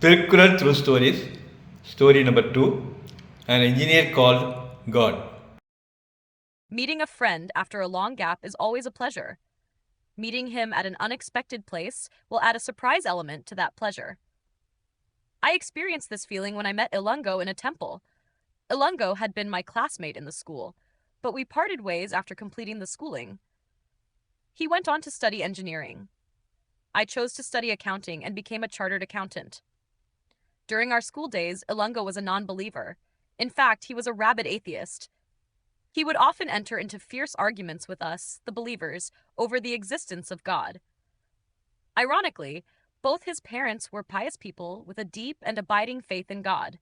Thirukkural True Stories, story number 2, An Engineer Called God. Meeting a friend after a long gap is always a pleasure. Meeting him at an unexpected place will add a surprise element to that pleasure. I experienced this feeling when I met Ilungo in a temple. Ilungo had been my classmate in the school, but we parted ways after completing the schooling. He went on to study engineering. I chose to study accounting and became a chartered accountant. During our school days, Ilungo was a non-believer. In fact, he was a rabid atheist. He would often enter into fierce arguments with us, the believers, over the existence of God. Ironically, both his parents were pious people with a deep and abiding faith in God.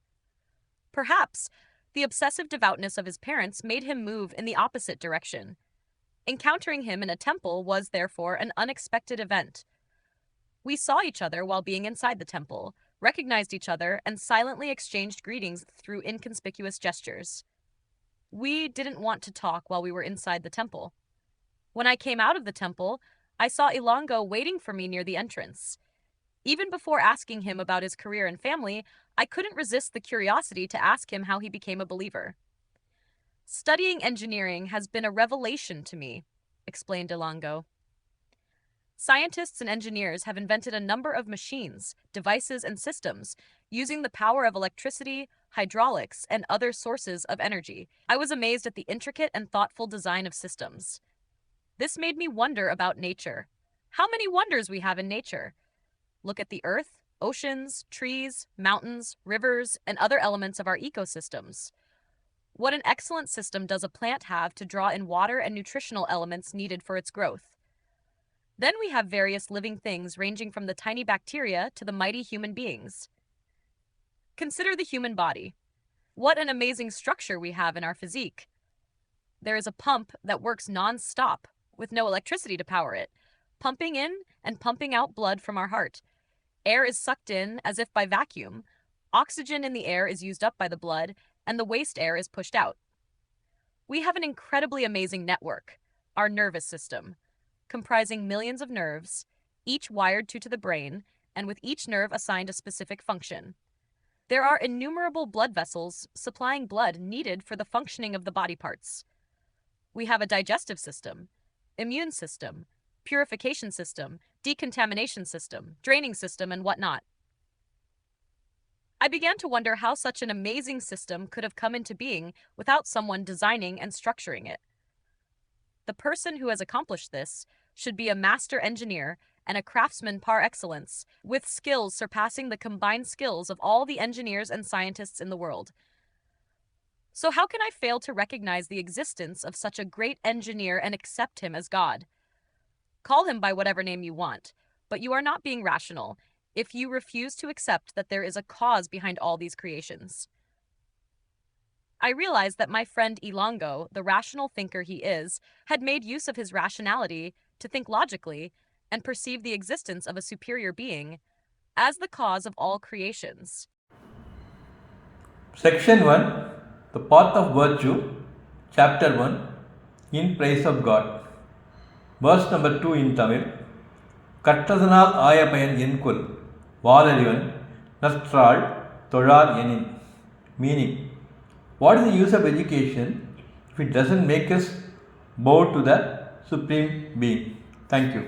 Perhaps the obsessive devoutness of his parents made him move in the opposite direction. Encountering him in a temple was, therefore, an unexpected event. We saw each other while being inside the temple, recognized each other, and silently exchanged greetings through inconspicuous gestures. We didn't want to talk while we were inside the temple. When I came out of the temple, I saw Ilungo waiting for me near the entrance. Even before asking him about his career and family, I couldn't resist the curiosity to ask him how he became a believer. Studying engineering has been a revelation to me, explained Ilungo. Scientists and engineers have invented a number of machines, devices, and systems using the power of electricity, hydraulics, and other sources of energy. I was amazed at the intricate and thoughtful design of systems. This made me wonder about nature. How many wonders we have in nature! Look at the earth, oceans, trees, mountains, rivers, and other elements of our ecosystems. What an excellent system does a plant have to draw in water and nutritional elements needed for its growth. Then we have various living things ranging from the tiny bacteria to the mighty human beings. Consider the human body. What an amazing structure we have in our physique. There is a pump that works non-stop, with no electricity to power it, pumping in and pumping out blood from our heart. Air is sucked in as if by vacuum. Oxygen in the air is used up by the blood, and the waste air is pushed out. We have an incredibly amazing network, our nervous system, comprising millions of nerves, each wired to the brain, and with each nerve assigned a specific function. There are innumerable blood vessels supplying blood needed for the functioning of the body parts. We have a digestive system, immune system, purification system, decontamination system, draining system, and whatnot. I began to wonder how such an amazing system could have come into being without someone designing and structuring it. The person who has accomplished this should be a master engineer and a craftsman par excellence, with skills surpassing the combined skills of all the engineers and scientists in the world. So how can I fail to recognize the existence of such a great engineer and accept him as God? Call him by whatever name you want, but you are not being rational if you refuse to accept that there is a cause behind all these creations. I realized that my friend Ilungo, the rational thinker he is, had made use of his rationality to think logically and perceive the existence of a superior being as the cause of all creations. Section 1, The Path of Virtue, Chapter 1, In Praise of God. Verse number 2 in Tamil. கற்றதனால் ஆய பயன் என்கொல் வாலறிவன் நற்றாள் தொழார் எனின். Meaning, what is the use of education if it doesn't make us bow to the Supreme Being? Thank you.